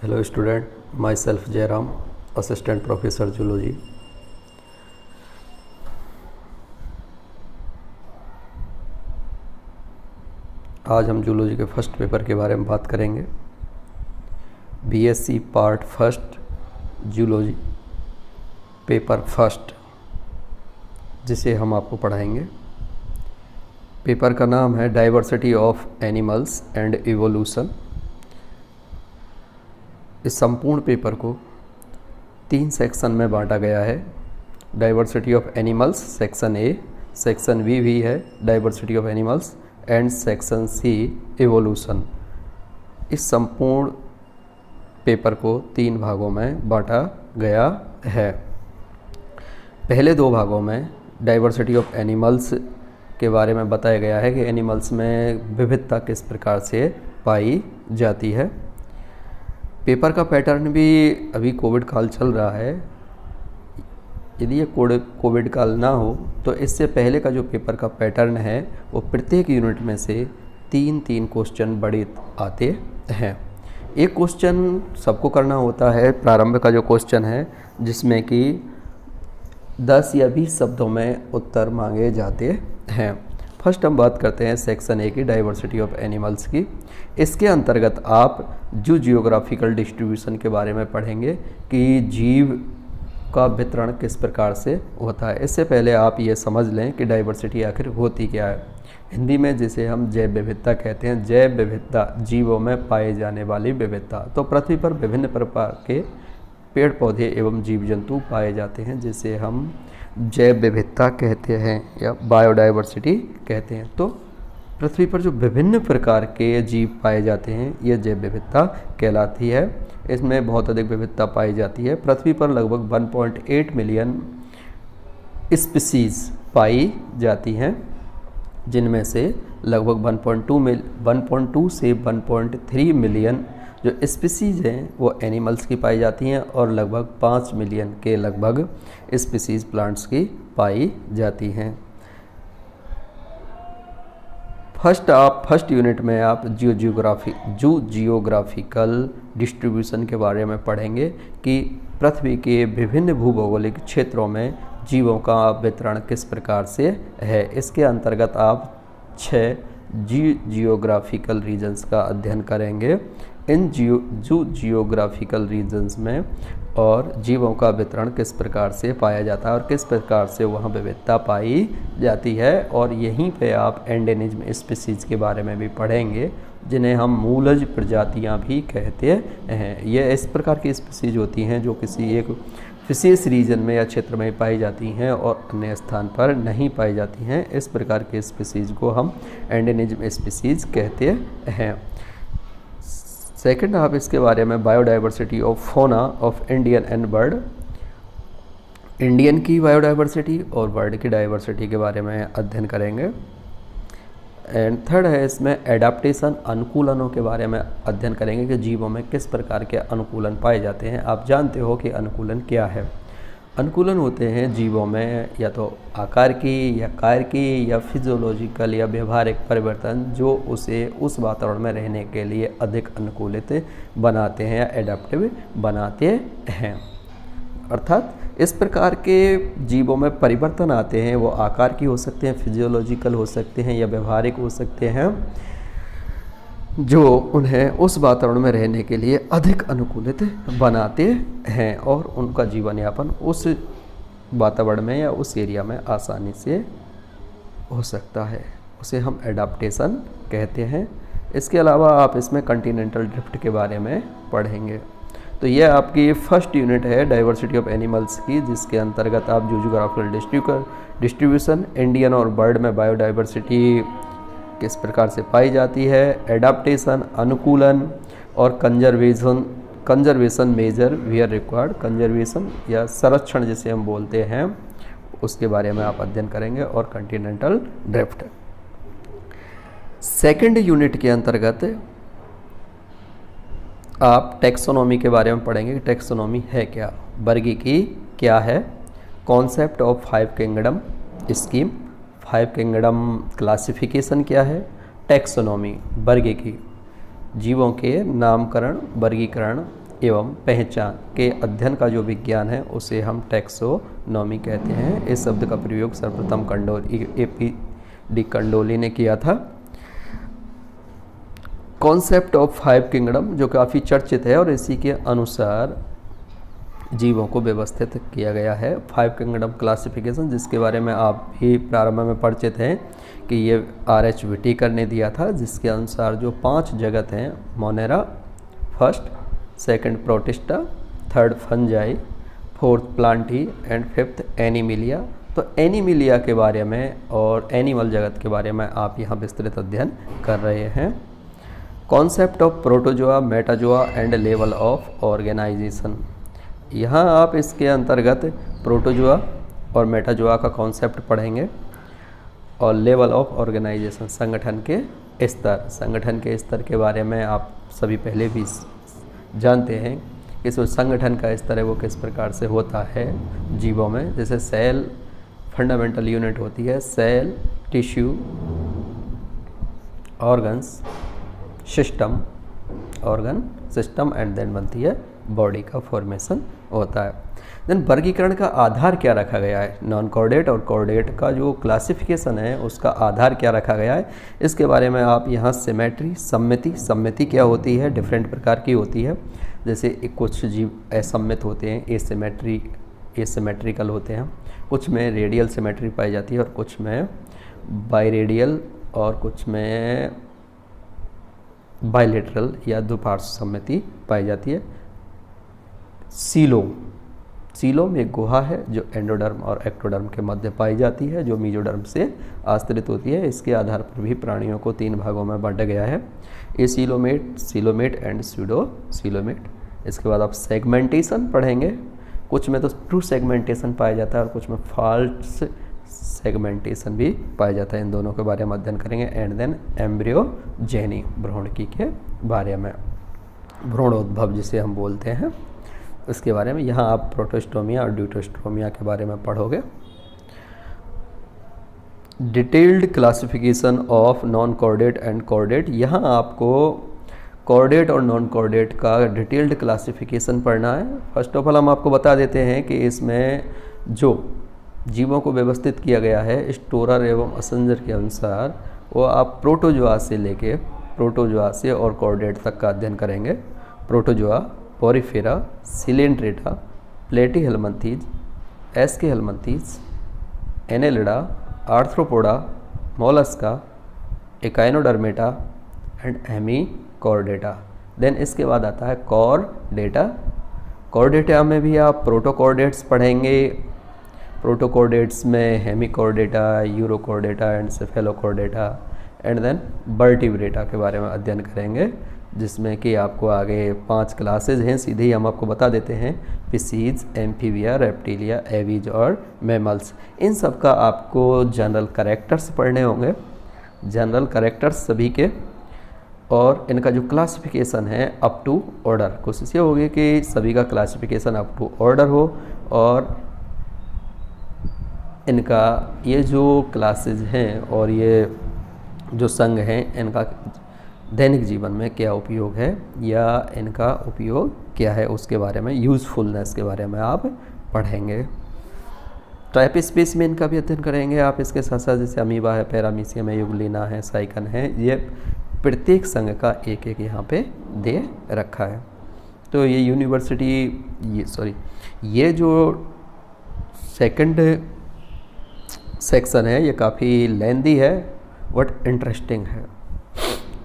Hello student, my self Jairam, assistant professor zoology. आज हम zoology के फर्स्ट पेपर के बारे में बात करेंगे। BSc part first zoology paper first, जिसे हम आपको पढ़ाएंगे। पेपर का नाम है diversity of animals and evolution. इस संपूर्ण पेपर को 3 सेक्शन में बांटा गया है। Diversity of animals section A, section B भी है diversity of animals and section C evolution. इस संपूर्ण पेपर को 3 भागों में बांटा गया है। पहले 2 भागों में डाइवर्सिटी ऑफ एनिमल्स के बारे में बताया गया है कि एनिमल्स में विविधता किस प्रकार से पाई जाती है। पेपर का पैटर्न भी अभी कोविड काल चल रहा है। यदि ये कोविड काल ना हो तो इससे पहले का जो पेपर का पैटर्न है वो प्रत्येक यूनिट में से 3-3 क्वेश्चन बड़े आते हैं। एक क्वेश्चन सबको करना होता है, प्रारंभ का जो क्वेश्चन है, जिसमें कि 10 या 20 शब्दों में उत्तर मांगे जाते हैं। फर्स्ट हम बात करते हैं सेक्शन ए की, डाइवर्सिटी ऑफ एनिमल्स की। इसके अंतर्गत आप जियोग्राफिकल डिस्ट्रीब्यूशन के बारे में पढ़ेंगे कि जीव का वितरण किस प्रकार से होता है। इससे पहले आप ये समझ लें कि डाइवर्सिटी आखिर होती क्या है। हिंदी में जिसे हम जैव विविधता कहते हैं, जैव विविधता जीवों में पाए जाने वाली विविधता। तो पृथ्वी पर विभिन्न प्रकार के पेड़ पौधे एवं जीव जंतु पाए जाते हैं, जिसे हम जैव विविधता कहते हैं या बायोडाइवर्सिटी कहते हैं। तो पृथ्वी पर जो विभिन्न प्रकार के जीव पाए जाते हैं ये जैव विविधता कहलाती है। इसमें बहुत अधिक विविधता पाई जाती है। पृथ्वी पर लगभग 1.8 मिलियन स्पीसीज पाई जाती हैं, जिनमें से लगभग 1.2 से 1.3 मिलियन जो स्पीसीज़ हैं वो एनिमल्स की पाई जाती हैं और लगभग 5 मिलियन के लगभग स्पीसीज़ प्लांट्स की पाई जाती हैं। फर्स्ट यूनिट में आप जियोग्राफिकल डिस्ट्रीब्यूशन के बारे में पढ़ेंगे कि पृथ्वी के विभिन्न भूभौगोलिक क्षेत्रों में जीवों का वितरण किस प्रकार से है। इसके अंतर्गत आप 6 जियोग्राफिकल रीजन्स का अध्ययन करेंगे। इन जियोग्राफिकल रीजन्स में और जीवों का वितरण किस प्रकार से पाया जाता है और किस प्रकार से वहाँ विविधता पाई जाती है। और यहीं पे आप एंडेमिज्म स्पीसीज़ के बारे में भी पढ़ेंगे, जिन्हें हम मूलज प्रजातियाँ भी कहते हैं। ये इस प्रकार की स्पीसीज़ होती हैं जो किसी एक विशेष रीजन में या क्षेत्र में पाई जाती हैं और अन्य स्थान पर नहीं पाई जाती हैं। इस प्रकार के स्पीसीज़ को हम एंडेमिज्म स्पीसीज़ कहते हैं। सेकंड, आप इसके बारे में biodiversity of fauna of Indian and bird, Indian की बायोडाइवर्सिटी और बर्ड की डाइवर्सिटी के बारे में अध्ययन करेंगे। एंड थर्ड है इसमें एडाप्टेशन, अनुकूलनों के बारे में अध्ययन करेंगे कि जीवों में किस प्रकार के अनुकूलन पाए जाते हैं। आप जानते हो कि अनुकूलन क्या है। अनुकूलन होते हैं जीवों में या तो आकार की या कार्य की या फिजियोलॉजिकल या व्यवहारिक परिवर्तन जो उसे उस वातावरण में रहने के लिए अधिक अनुकूलित बनाते हैं या एडाप्टिव बनाते हैं। अर्थात इस प्रकार के जीवों में परिवर्तन आते हैं, वो आकार की हो सकते हैं, फिजियोलॉजिकल हो सकते हैं या व्यवहारिक हो सकते हैं, जो उन्हें उस वातावरण में रहने के लिए अधिक अनुकूलित बनाते हैं और उनका जीवन यापन उस वातावरण में या उस एरिया में आसानी से हो सकता है। उसे हम एडाप्टेशन कहते हैं। इसके अलावा आप इसमें कॉन्टिनेंटल ड्रिफ्ट के बारे में पढ़ेंगे। तो यह आपकी फर्स्ट यूनिट है डाइवर्सिटी ऑफ एनिमल्स की, जिसके अंतर्गत आप जियोग्राफिकल डिस्ट्रीब्यूशन, इंडियन और बर्ड में बायोडाइवर्सिटी किस प्रकार से पाई जाती है, एडाप्टेशन, अनुकूलन और conservation measure were required, conservation या संरक्षण जिसे हम बोलते हैं, उसके बारे में आप अध्ययन करेंगे और कॉन्टिनेंटल ड्रिफ्ट। सेकंड यूनिट के अंतर्गत आप टैक्सोनॉमी के बारे में पढ़ेंगे। टैक्सोनॉमी है क्या, वर्गीकी क्या है, concept of 5 kingdom scheme, 5 kingdom classification क्या है, टैक्सोनॉमी वर्गीकी, जीवों के नामकरण, वर्गीकरण एवं पहचान के अध्ययन का जो विज्ञान है उसे हम टैक्सोनॉमी कहते हैं। इस शब्द का प्रयोग सर्वप्रथम ए.पी.डी. कंडोली ने किया था। कॉन्सेप्ट ऑफ 5 किंगडम जो काफ़ी चर्चित है और इसी के अनुसार जीवों को व्यवस्थित किया गया है। 5 किंगडम क्लासिफिकेशन जिसके बारे में आप भी प्रारंभ में परिचित हैं कि ये R.H. व्हिटेकर ने दिया था, जिसके अनुसार जो 5 जगत हैं, Monera first, second protista, third fungi, fourth Plantae and fifth Animalia. तो एनिमिलिया के बारे में और एनिमल जगत के बारे में आप यहाँ विस्तृत अध्ययन कर रहे हैं। Concept of protozoa, metazoa and level of organisation, यहाँ आप इसके अंतर्गत प्रोटोजोआ और मेटाजोआ का कॉन्सेप्ट पढ़ेंगे और लेवल ऑफ ऑर्गेनाइजेशन, संगठन के स्तर के बारे में आप सभी पहले भी जानते हैं कि जो संगठन का स्तर है वो किस प्रकार से होता है जीवों में। जैसे सेल फंडामेंटल यूनिट होती है, cell, tissue, organs, system, organ system and then बनती है बॉडी का फॉर्मेशन होता है। देन वर्गीकरण का आधार क्या रखा गया है, नॉन कॉर्डेट और कॉर्डेट का जो क्लासिफिकेशन है उसका आधार क्या रखा गया है, इसके बारे में आप यहाँ सिमेट्री, सम्मिति क्या होती है, डिफरेंट प्रकार की होती है। जैसे कुछ जीव असम्मित होते हैं, एसिमेट्रिकल होते हैं, कुछ में रेडियल सिमेट्री पाई जाती है और कुछ में बाइरेडियल और कुछ में बाइलेटरल या द्विपार्श्व सम्मिति पाई जाती है। सीलोम एक गुहा है जो एंडोडर्म और एक्टोडर्म के मध्य पाई जाती है, जो मीजोडर्म से आश्रित होती है। इसके आधार पर भी प्राणियों को 3 भागों में बांटा गया है, एसीलोमेट, सीलोमेट एंड स्यूडोसीलोमेट। इसके बाद आप सेगमेंटेशन पढ़ेंगे, कुछ में तो ट्रू सेगमेंटेशन पाया जाता है और कुछ में फॉल्स सेगमेंटेशन भी पाया जाता है। इन दोनों के बारे में अध्ययन करेंगे। एंड देन एम्ब्रियोजेनी, भ्रूणकी के बारे में, भ्रूणोद्भव जिसे हम बोलते हैं, इसके बारे में यहाँ आप प्रोटोस्टोमिया और ड्यूटोस्टोमिया के बारे में पढ़ोगे। Detailed classification of non chordate and chordate, यहाँ आपको कॉर्डेट और नॉन कॉर्डेट का डिटेल्ड क्लासिफिकेशन पढ़ना है। फर्स्ट ऑफ ऑल हम आपको बता देते हैं कि इसमें जो जीवों को व्यवस्थित किया गया है स्टोरर एवं असेंजर के अनुसार, वो आप प्रोटोजोआ से और कॉर्डेट तक का अध्ययन करेंगे। Protozoa, Porifera, Coelenterata, Platyhelminthes, Aschelminthes, Annelida, Arthropoda, Mollusca, Echinodermata and Hemichordata. Then इसके बाद आता है कॉर्डेटा। कॉर्डेटा में भी आप प्रोटोकॉर्डेट्स पढ़ेंगे। प्रोटोकॉर्डेट्स में Hemichordata, Urochordata and Cephalochordata and then Vertebrata के बारे में अध्ययन करेंगे, जिसमें कि आपको आगे 5 क्लासेज हैं, सीधे ही हम आपको बता देते हैं। फिशीज, एम्फीबिया, रेप्टिलिया, एवीज और मैमल्स। इन सब का आपको जनरल कैरेक्टर्स पढ़ने होंगे, जनरल कैरेक्टर्स सभी के, और इनका जो क्लासिफिकेशन है अप टू ऑर्डर। कोशिश ये होगी कि सभी का क्लासिफिकेशन अप टू ऑर्डर हो और इनका ये जो क्लासेज हैं और ये जो संघ हैं, इनका दैनिक जीवन में क्या उपयोग है या इनका उपयोग क्या है उसके बारे में, यूज़फुलनेस के बारे में आप पढ़ेंगे। टाइप स्पेस में इनका भी अध्ययन करेंगे आप। इसके साथ साथ जैसे अमीबा है, पैरामीशियम है, युगलिना है, साइकन है, ये प्रत्येक संघ का एक एक यहाँ पे दे रखा है। तो ये ये जो सेकंड सेक्शन है ये काफ़ी लेंदी है बट इंटरेस्टिंग है।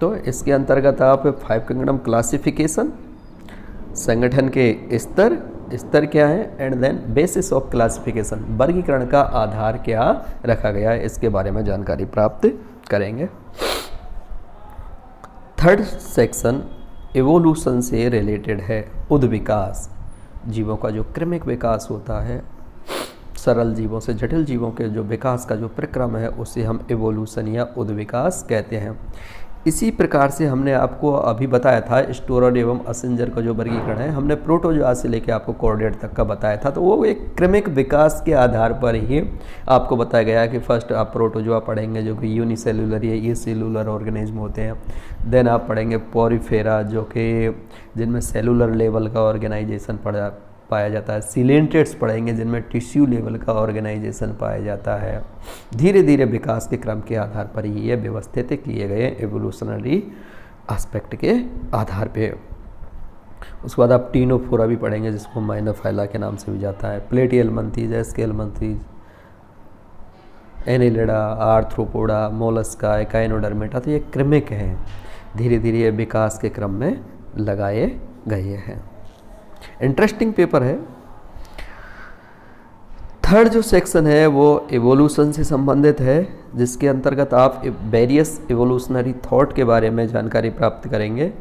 तो इसके अंतर्गत आप 5 किंगडम क्लासिफिकेशन, संगठन के स्तर क्या है and then basis of classification, वर्गीकरण का आधार क्या रखा गया है, इसके बारे में जानकारी प्राप्त करेंगे। थर्ड सेक्शन एवोल्यूशन से रिलेटेड है, उद्विकास, जीवों का जो क्रमिक विकास होता है, सरल जीवों से जटिल जीवों के जो विकास का जो प्रक्रम है उसे हम एवोल्यूशन या उद्विकास कहते हैं। इसी प्रकार से हमने आपको अभी बताया था स्टोरर एवं असेंजर का जो वर्गीकरण है, हमने प्रोटोजोआ से लेकर आपको कॉर्डेट तक का बताया था। तो वो एक क्रमिक विकास के आधार पर ही आपको बताया गया कि फर्स्ट आप प्रोटोजोआ पढ़ेंगे जो कि यूनिसेलुलर या ये सेलुलर ऑर्गेनिज्म होते हैं। देन आप पढ़ेंगे पोरिफेरा जो कि जिनमें सेलुलर लेवल का ऑर्गेनाइजेशन पाया जाता है। सिलेंट्रेट्स पढ़ेंगे जिनमें टिश्यू लेवल का ऑर्गेनाइजेशन पाया जाता है। धीरे धीरे विकास के क्रम के आधार पर ही ये व्यवस्थित किए गए एवोल्यूशनरी एस्पेक्ट के आधार पे। उसके बाद आप टीनोफोरा भी पढ़ेंगे जिसको माइनोफाइला के नाम से भी जाता है। Platyhelminthes, Aschelminthes, Annelida, Arthropoda, Mollusca, Echinodermata. तो ये क्रमिक हैं, धीरे धीरे ये विकास के क्रम में लगाए गए हैं। इंटरेस्टिंग पेपर है। थर्ड जो सेक्शन है वो एवोल्यूशन से संबंधित है, जिसके अंतर्गत आप वेरियस एवोल्यूशनरी थॉट के बारे में जानकारी प्राप्त करेंगे,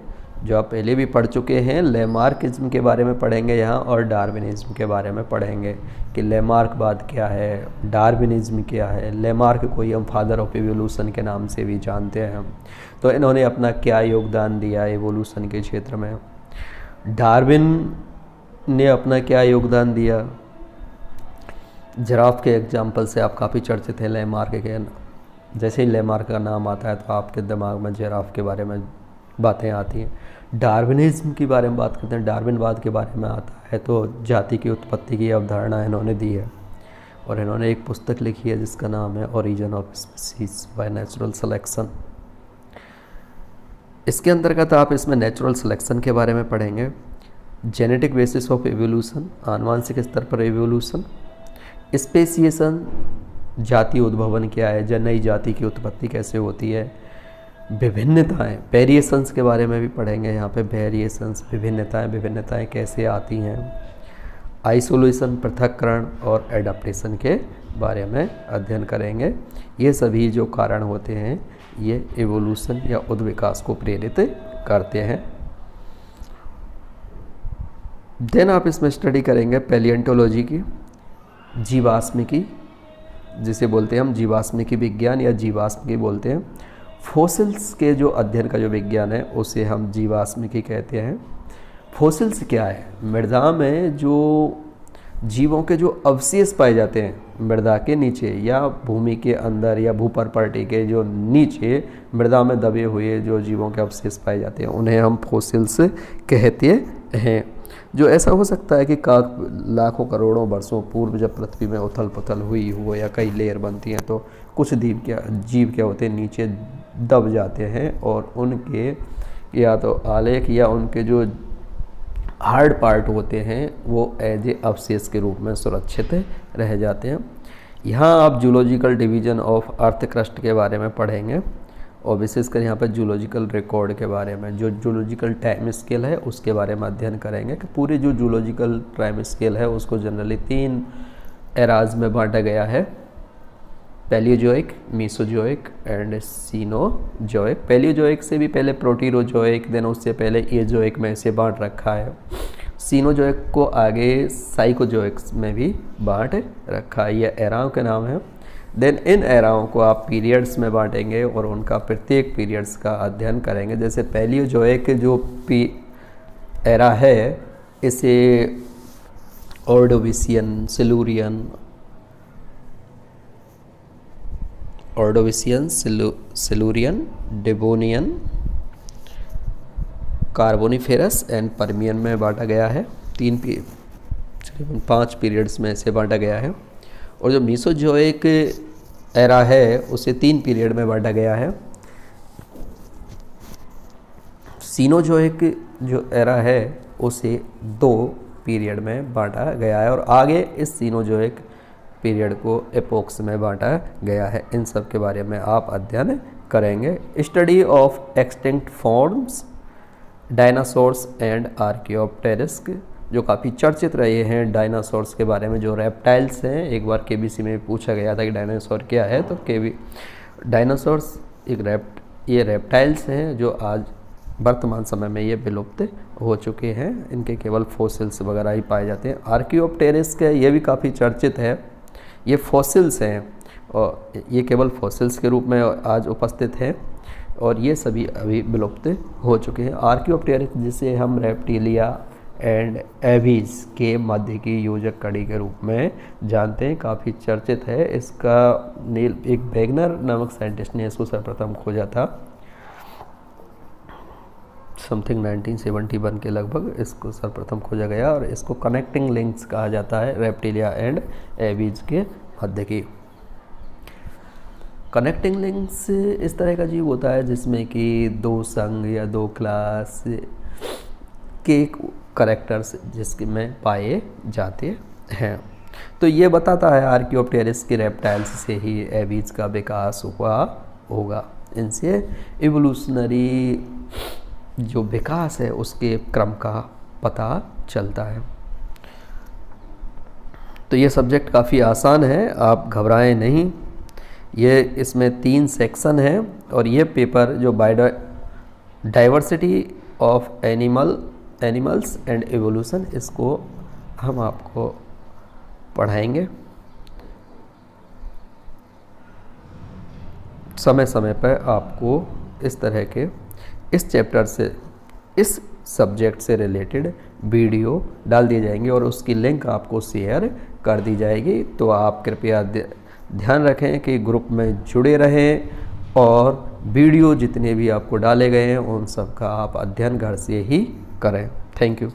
जो आप पहले भी पढ़ चुके हैं। लेमार्किज्म के बारे में पढ़ेंगे यहाँ, और डार्विनिज्म के बारे में पढ़ेंगे कि लेमार्कवाद क्या है, डार्विनिज्म क्या है। लेमार्क को ही हम फादर ऑफ एवोल्यूशन के नाम से भी जानते हैं। तो इन्होंने अपना क्या योगदान दिया एवोल्यूशन के क्षेत्र में। डार्विन ने अपना क्या योगदान दिया। जिराफ के एग्जाम्पल से आप काफ़ी चर्चित हैं लेमार्क के। जैसे ही लेमार्क का नाम आता है तो आपके दिमाग में जिराफ के बारे में बातें आती हैं। डार्विनिज्म के बारे में बात करते हैं, डार्विनवाद के बारे में आता है तो जाति की उत्पत्ति की अवधारणा इन्होंने दी है। और इन्होंने एक पुस्तक लिखी है जिसका नाम है origin of species by natural selection. इसके अंतर्गत आप इसमें नेचुरल सिलेक्शन के बारे में पढ़ेंगे, जेनेटिक बेसिस ऑफ एवोल्यूशन, आनुवांशिक स्तर पर एवोल्यूशन, स्पेसिएशन, जाति उद्भवन क्या है, नई जाति की उत्पत्ति कैसे होती है, विभिन्नताएं, वेरिएशंस के बारे में भी पढ़ेंगे यहाँ पे। वेरिएशंस, विभिन्नताएं कैसे आती हैं, आइसोलेशन, पृथक्करण और एडाप्टेशन के बारे में अध्ययन करेंगे। ये सभी जो कारण होते हैं ये एवोल्यूशन या उद्विकास को प्रेरित करते हैं। देन आप इसमें स्टडी करेंगे पैलियोंटोलॉजी की, जीवाश्मिकी जिसे बोलते हैं हम, जीवाश्मिकी विज्ञान या जीवाश्मिकी बोलते हैं। फॉसिल्स के जो अध्ययन का जो विज्ञान है उसे हम जीवाश्मिकी कहते हैं। फॉसिल्स क्या है? मृदा में जो जीवों के जो अवशेष पाए जाते हैं मृदा के नीचे या भूमि के अंदर या भूपर्पटी के जो नीचे मृदा में दबे हुए जो जीवों के अवशेष पाए जाते हैं उन्हें हम फॉसिल्स कहते हैं। जो ऐसा हो सकता है कि लाखों करोड़ों वर्षों पूर्व जब पृथ्वी में उथल पुथल हुई हो या कई लेयर बनती हैं तो कुछ जीव क्या होते हैं नीचे दब जाते हैं और उनके या तो आलेख या उनके जो हार्ड पार्ट होते हैं वो एज ए अवशेष के रूप में सुरक्षित रह जाते हैं। यहाँ आप zoological division of earth crust के बारे में पढ़ेंगे और विशेषकर यहाँ पर जूलॉजिकल रिकॉर्ड के बारे में, जो जूलॉजिकल टाइम स्केल है उसके बारे में अध्ययन करेंगे कि पूरे जो जूलॉजिकल टाइम स्केल है उसको जनरली 3 एराज में बांटा गया है, Palaeozoic, Mesozoic and Cenozoic. Palaeozoic से भी पहले प्रोटीरोजोइक, देन उससे पहले एजोइक में इसे बांट रखा है। सीनोजोइक को आगे साइकोजोइक में भी बांट रखा है। ये एराओं के नाम है। देन इन एराओं को आप पीरियड्स में बांटेंगे और उनका प्रत्येक पीरियड्स का अध्ययन करेंगे। जैसे पैलियोजोइक जो एरा है इसे Ordovician, Silurian, Devonian, Carboniferous and Permian में बांटा गया है। 5 पीरियड्स में इसे बांटा गया है। और जो मीसोजोइक एरा है उसे 3 पीरियड में बांटा गया है। सीनोजोइक जो एरा है उसे 2 पीरियड में बांटा गया है और आगे इस सीनोजोइक पीरियड को एपोक्स में बांटा गया है। इन सब के बारे में आप अध्ययन करेंगे। Study of extinct forms, dinosaurs and Archaeopteryx, जो काफ़ी चर्चित रहे हैं डायनासोर्स के बारे में, जो रेप्टाइल्स हैं। एक बार केबीसी में पूछा गया था कि डायनासोर क्या है, तो डायनासोर्स ये रेप्टाइल्स हैं जो आज वर्तमान समय में ये विलुप्त हो चुके हैं। इनके केवल फॉसिल्स वगैरह ही पाए जाते हैं। आर्कियोप्टेरिस के ये भी काफ़ी चर्चित है। ये फॉसिल्स हैं और ये केवल फॉसिल्स के रूप में आज उपस्थित हैं और ये सभी अभी विलुप्त हो चुके हैं। आर्कियोप्टेरिक्स जिसे हम रेप्टिलिया एंड एवीज के मध्य की योजक कड़ी के रूप में जानते हैं, काफ़ी चर्चित है। इसका नील एक वेगनर नामक साइंटिस्ट ने इसको सर्वप्रथम खोजा था, समथिंग 1971 के लगभग इसको सर्वप्रथम खोजा गया, और इसको कनेक्टिंग लिंक्स कहा जाता है रेप्टिलिया एंड एवीज के मध्य की। कनेक्टिंग लिंक्स इस तरह का जीव होता है जिसमें कि दो संघ या दो क्लास के करैक्टर्स जिसके में पाए जाते हैं। तो ये बताता है आर्कियोप्टेरिक्स के रेप्टाइल्स से ही एवीज का विकास हुआ होगा। इनसे इवोल्यूशनरी जो विकास है उसके क्रम का पता चलता है। तो ये सब्जेक्ट काफ़ी आसान है, आप घबराएं नहीं। ये इसमें 3 सेक्शन हैं और ये पेपर जो diversity of animals and evolution, इसको हम आपको पढ़ाएंगे समय समय पर। आपको इस तरह के इस चैप्टर से, इस सब्जेक्ट से रिलेटेड वीडियो डाल दिए जाएंगे और उसकी लिंक आपको शेयर कर दी जाएगी। तो आप कृपया ध्यान रखें कि ग्रुप में जुड़े रहें और वीडियो जितने भी आपको डाले गए हैं उन सब का आप अध्ययन घर से ही करें। Thank you.